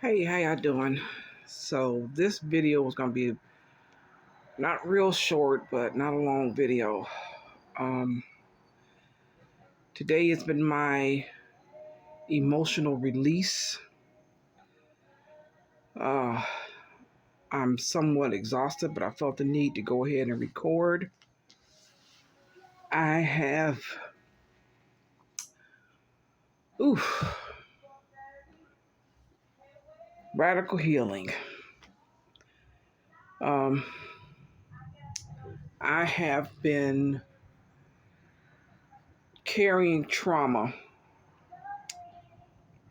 Hey, how y'all doing? So this video is gonna be not real short, but not a long video. Um, Today has been my emotional release. Uh, I'm somewhat exhausted, but I felt the need to go ahead and record. I have, oof, radical healing. Um, I have been carrying trauma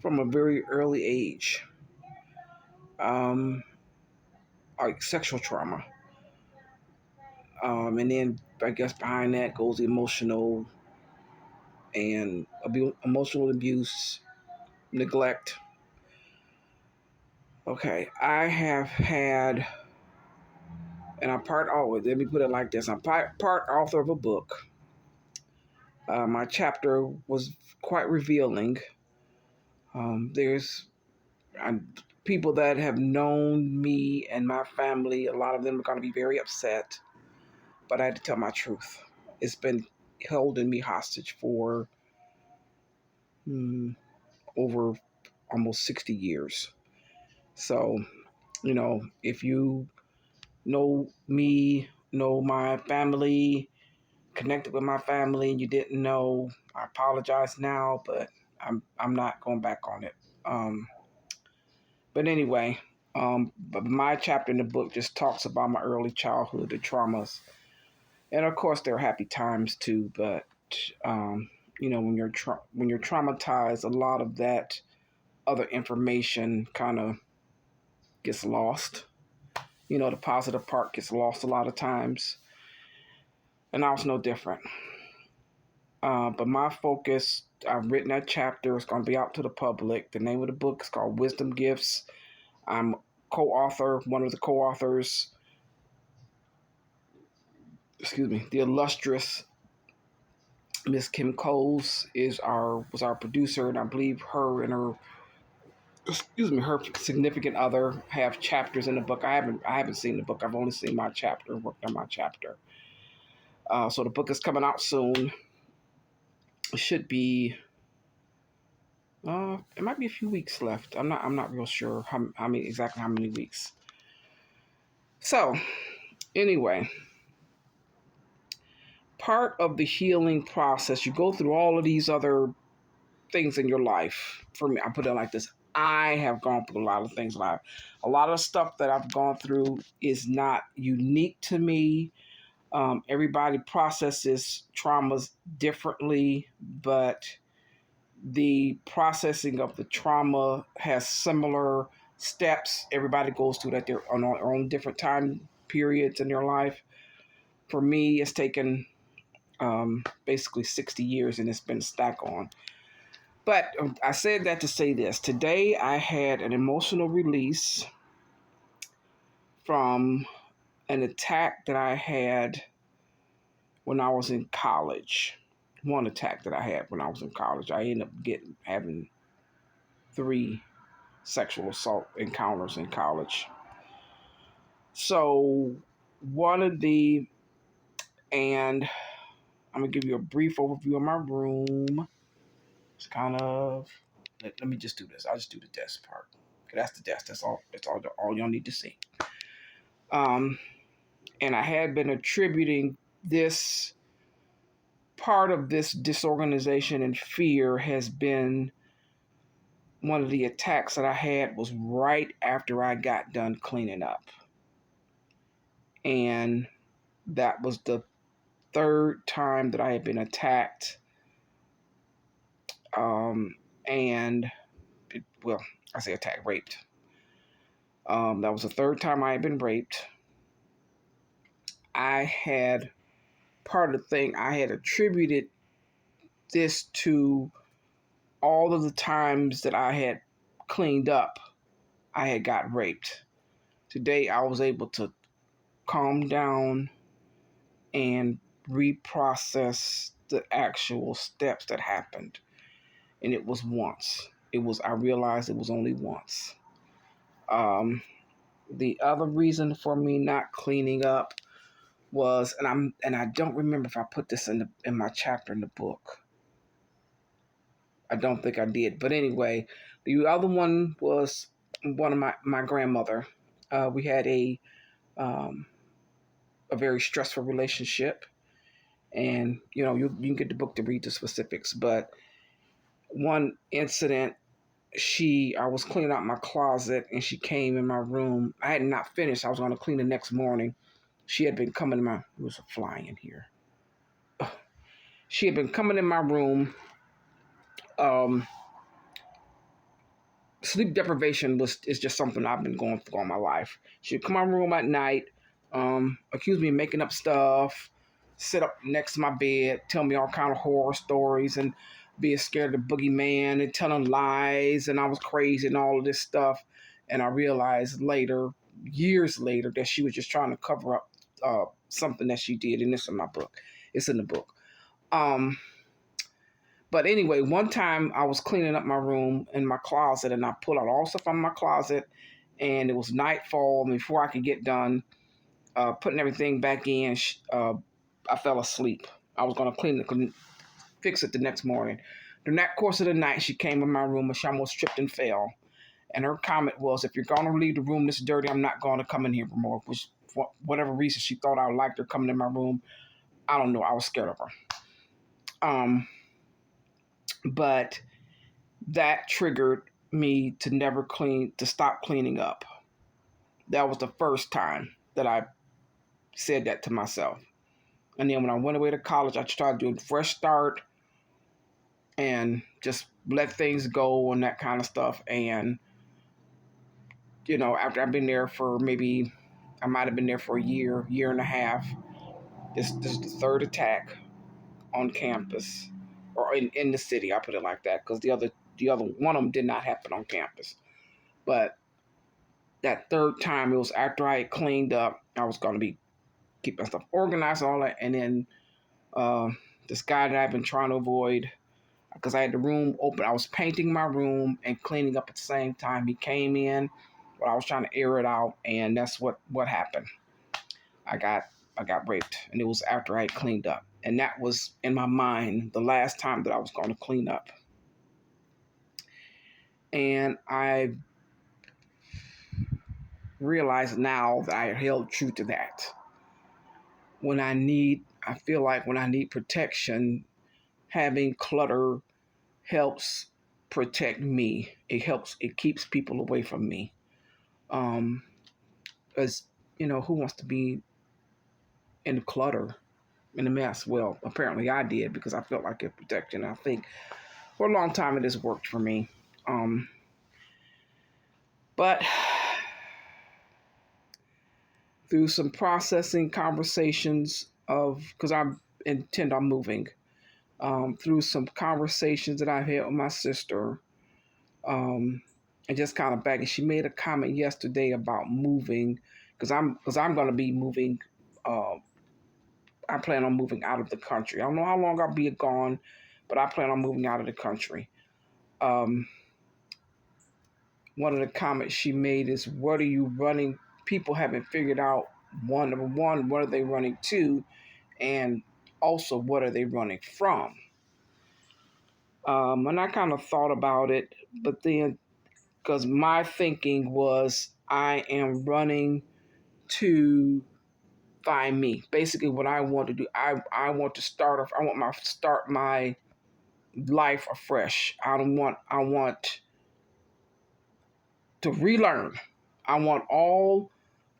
from a very early age. Um, like sexual trauma. And then I guess behind that goes emotional and emotional abuse, neglect. Okay, I have had, and I'm part author. Let me put it like this: I'm part author of a book. My chapter was quite revealing. There's people that have known me and my family. A lot of them are going to be very upset, but I had to tell my truth. It's been holding me hostage for over almost 60 years. So, if you know me, know my family, connected with my family, and you didn't know, I apologize now, but I'm not going back on it. But anyway, but my chapter in the book just talks about my early childhood, the traumas, and of course there are happy times too. But when you're traumatized, a lot of that other information kind of gets lost. The positive part gets lost a lot of times. And I was no different. But my focus, I've written that chapter. It's going to be out to the public. The name of the book is called Wisdom Gifts. I'm one of the co-authors. Excuse me. The illustrious Miss Kim Coles was our producer, and I believe her significant other have chapters in the book. I haven't seen the book. I've only seen my chapter, worked on my chapter. So the book is coming out soon. It should be. It might be a few weeks left. I'm not real sure how many weeks. So anyway, part of the healing process, you go through all of these other things in your life. For me, I put it like this: I have gone through a lot of things in life. A lot of stuff that I've gone through is not unique to me. Everybody processes traumas differently, but the processing of the trauma has similar steps. Everybody goes through that. They're on their own different time periods in their life. For me, it's taken basically 60 years, and it's been stacked on. But I said that to say this. Today, I had an emotional release from an attack that I had when I was in college. One attack that I had when I was in college. I ended up having 3 sexual assault encounters in college. So and I'm going to give you a brief overview of my room. It's kind of, let me just do this. I'll just do the desk part. Okay, that's the desk. That's all y'all need to see. And I had been attributing this part of this disorganization and fear has been one of the attacks that I had was right after I got done cleaning up. And that was the 3rd time that I had been attacked. And I say attacked, raped. That was the 3rd time I had been raped. I had attributed this to all of the times that I had cleaned up, I had got raped. Today, I was able to calm down and reprocess the actual steps that happened. And it was once. I realized it was only once. Um, the other reason for me not cleaning up was, and I don't remember if I put this in my chapter in the book. I don't think I did, but anyway, the other one was one of my grandmother. We had um, a very stressful relationship, and you can get the book to read the specifics. But one incident, I was cleaning out my closet, and she came in my room. I had not finished. I was going to clean the next morning. She had been coming in my. There was a fly in here. She had been coming in my room. Um, Sleep deprivation is just something I've been going through all my life. She'd come in my room at night, accuse me of making up stuff, sit up next to my bed, tell me all kind of horror stories, and being scared of the boogeyman and telling lies, and I was crazy and all of this stuff. And I realized later, years later, that she was just trying to cover up something that she did, and it's in my book. It's in the book. Um, but anyway, one time I was cleaning up my room in my closet, and I pulled out all stuff from my closet, and it was nightfall. And before I could get done putting everything back in, I fell asleep. I was going to fix it the next morning. During that course of the night, she came in my room and she almost tripped and fell. And her comment was, "If you're going to leave the room this dirty, I'm not going to come in here more." Which, for whatever reason, she thought I liked her coming in my room. I don't know. I was scared of her. But that triggered me to stop cleaning up. That was the first time that I said that to myself. And then when I went away to college, I tried to do a fresh start and just let things go and that kind of stuff. And, after I've been there for I might have been there for a year and a half. This is the third attack on campus or in the city. I put it like that because the other one of them did not happen on campus. But that third time, it was after I had cleaned up. I was going to be keeping stuff organized and all that. And then this guy that I've been trying to avoid, because I had the room open. I was painting my room and cleaning up at the same time. He came in while I was trying to air it out, and that's what happened. I got raped, and it was after I had cleaned up. And that was, in my mind, the last time that I was going to clean up. And I realize now that I held true to that. I feel like when I need protection, having clutter helps protect me. It keeps people away from me. As who wants to be in the clutter, in the mess? Well, apparently I did because I felt like it protection. I think for a long time it has worked for me. But through some processing conversations because I intend on moving, through some conversations that I've had with my sister, and just kind of back, and she made a comment yesterday about moving because I'm going to be moving. I plan on moving out of the country. I don't know how long I'll be gone, but I plan on moving out of the country. Um, One of the comments she made is, "What are you running?" People haven't figured out number one, what are they running to, and also what are they running from? And I kind of thought about it, but then because my thinking was I am running to find me. Basically, what I want to do, I want to start my life afresh. I want to relearn. I want all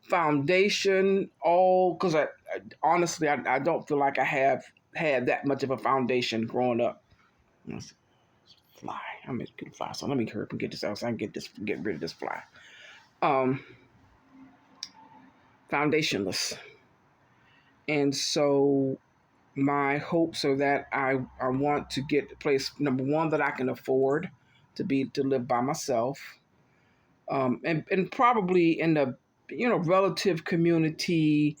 foundation, because honestly, I don't feel like I have had that much of a foundation growing up. Let's fly. I'm gonna get a fly. So let me hurry up and get this out so I can get rid of this fly. Um, Foundationless. And so my hopes are that I want to get a place, number one, that I can afford to live by myself. And probably in the relative community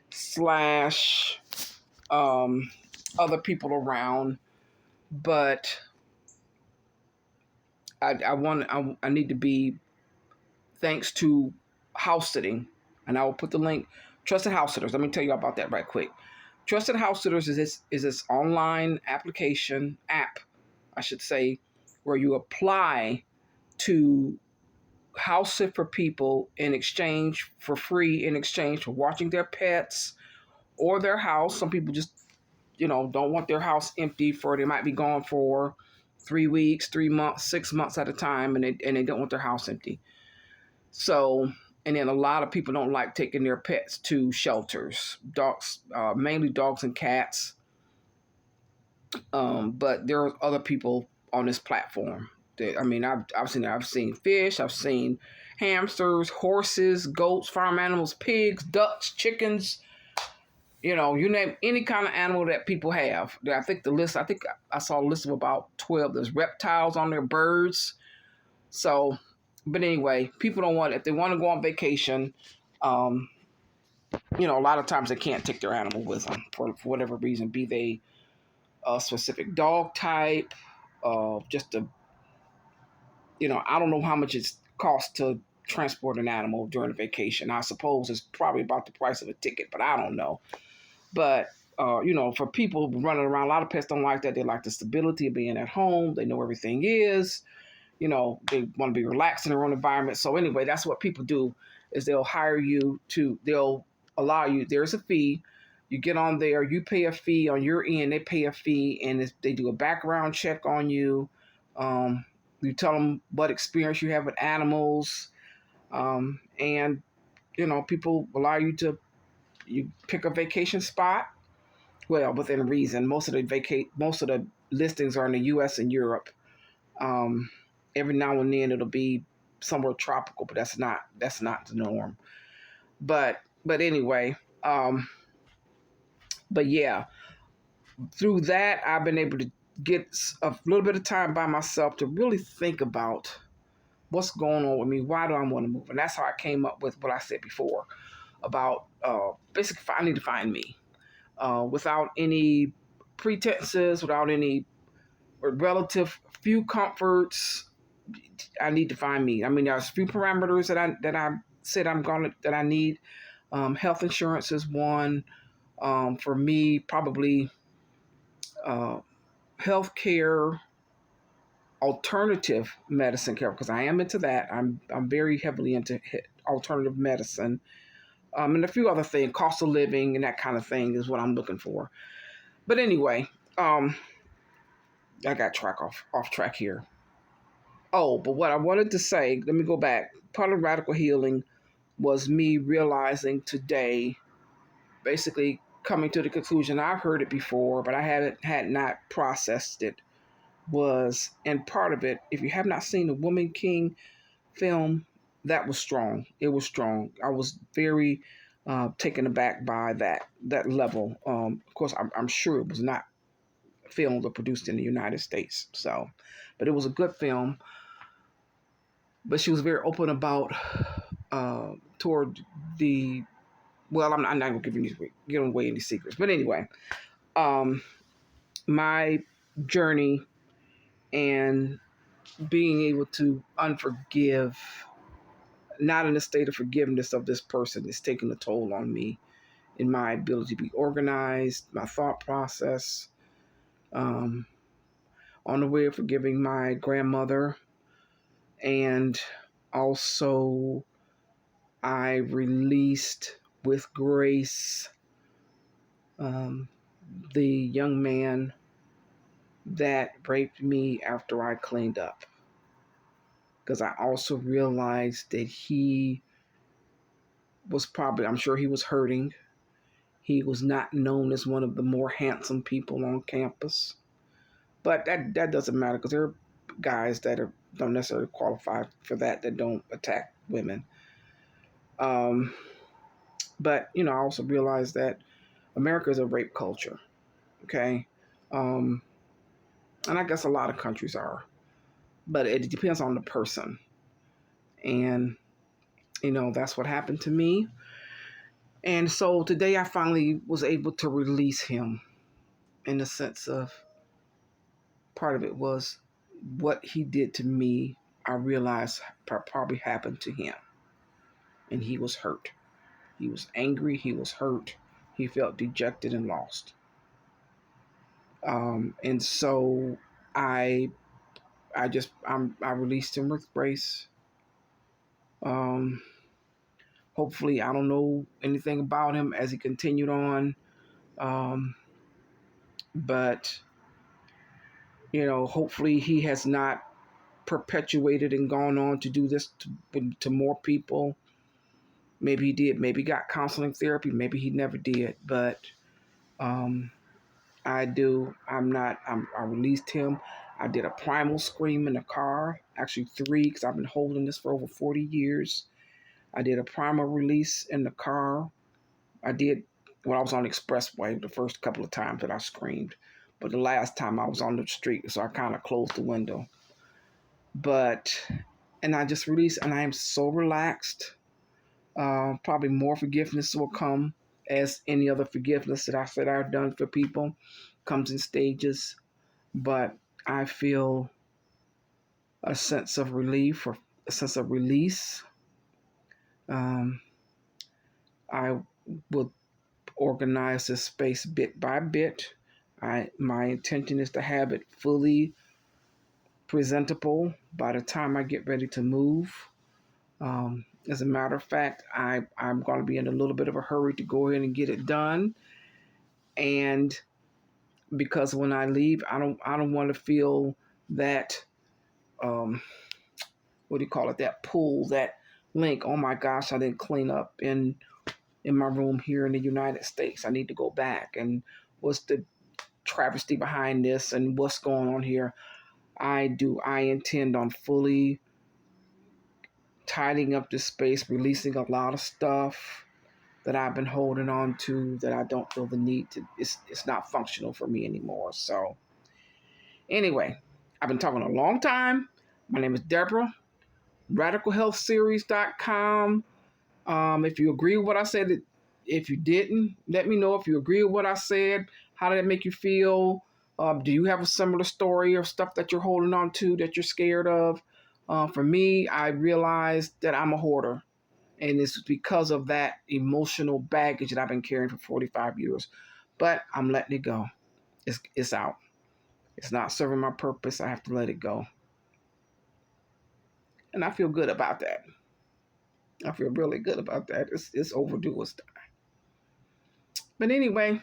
slash other people around, but I need to be thanks to house sitting. And I will put the link. Trusted House Sitters. Let me tell you about that right quick. Trusted House Sitters is this online application app, I should say, where you apply to house sit for people in exchange for free, in exchange for watching their pets or their house. Some people just, don't want their house empty for, they might be gone for 3 weeks, 3 months, 6 months at a time, and they don't want their house empty. So, and then a lot of people don't like taking their pets to shelters, dogs, mainly dogs and cats. But there are other people on this platform. I've seen fish, I've seen hamsters, horses, goats, farm animals, pigs, ducks, chickens. You name any kind of animal that people have. I think I saw a list of about 12. There's reptiles on there, birds. So, but anyway, people don't want, if they want to go on vacation, a lot of times they can't take their animal with them for whatever reason, be they a specific dog type, just a, I don't know how much it costs to transport an animal during a vacation. I suppose it's probably about the price of a ticket, but I don't know. But, for people running around, a lot of pets don't like that. They like the stability of being at home. They know where everything is. They want to be relaxed in their own environment. So anyway, that's what people do, is they'll allow you, there's a fee. You get on there, you pay a fee on your end, they pay a fee, and they do a background check on you. You tell them what experience you have with animals. And, people allow you pick a vacation spot. Well, within reason. Most of the listings are in the U.S. and Europe. Every now and then it'll be somewhere tropical, but that's not the norm. But anyway, but yeah, through that I've been able to get a little bit of time by myself to really think about what's going on with me. Why do I want to move? And that's how I came up with what I said before about basically I need to find me without any pretenses, without any relative few comforts. I need to find me. There's a few parameters that I said that I need. Health insurance is one. For me, probably health care, alternative medicine care, because I am into that. I'm very heavily into alternative medicine. And a few other things, cost of living and that kind of thing is what I'm looking for. But anyway, I got off track here. Oh, but what I wanted to say, let me go back. Part of radical healing was me realizing today, basically coming to the conclusion, I've heard it before, but I had not processed it, and part of it, if you have not seen the Woman King film, that was strong. It was strong. I was very taken aback by that level. Of course, I'm sure it was not filmed or produced in the United States. So, but it was a good film. But she was very open about toward the. Well, I'm not going to give away any secrets. But anyway, my journey and being able to unforgive, not in a state of forgiveness of this person, is taking a toll on me in my ability to be organized, my thought process, on the way of forgiving my grandmother. And also, I released with grace the young man that raped me after I cleaned up. Because I also realized that he was probably, I'm sure he was hurting. He was not known as one of the more handsome people on campus. But that doesn't matter, because there are guys that don't necessarily qualify for that don't attack women. But, I also realized that America is a rape culture, okay? And I guess a lot of countries are. But it depends on the person. And, that's what happened to me. And so today I finally was able to release him, in the sense of, part of it was what he did to me, I realized probably happened to him. and he was hurt. He was angry. He was hurt. He felt dejected and lost. And so I I released him with grace. Um, Hopefully, I don't know anything about him as he continued on, um, but hopefully he has not perpetuated and gone on to do this to more people. Maybe he did. Maybe he got counseling therapy. Maybe he never did. But um, I do. I released him. I did a primal scream in the car. Actually, three, because I've been holding this for over 40 years. I did a primal release in the car. I did when I was on the expressway the first couple of times that I screamed. But the last time I was on the street, so I kind of closed the window. And I just released, and I am so relaxed. Probably more forgiveness will come, as any other forgiveness that I said I've done for people comes in stages. But I feel a sense of relief or a sense of release. Um, I will organize this space bit by bit. My intention is to have it fully presentable by the time I get ready to move. As a matter of fact, I'm going to be in a little bit of a hurry to go ahead and get it done, and because when I leave, I don't want to feel that um, what do you call it? That pull, that link. Oh my gosh, I didn't clean up in my room here in the United States. I need to go back. And what's the travesty behind this? And what's going on here? I intend on fully tidying up this space, releasing a lot of stuff that I've been holding on to that I don't feel the need to. It's not functional for me anymore. So anyway, I've been talking a long time. My name is Deborah. RadicalHealthSeries.com. If you agree with what I said, if you didn't, let me know. If you agree with what I said, how did it make you feel? Do you have a similar story or stuff that you're holding on to that you're scared of? For me, I realized that I'm a hoarder. And it's because of that emotional baggage that I've been carrying for 45 years. But I'm letting it go. It's out. It's not serving my purpose. I have to let it go. And I feel good about that. I feel really good about that. It's overdue. It's time. But anyway,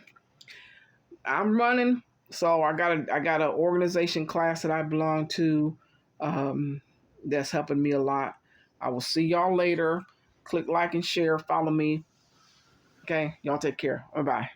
I'm running. So I got an organization class that I belong to that's helping me a lot. I will see y'all later. Click like and share. Follow me. Okay, y'all take care. Bye bye.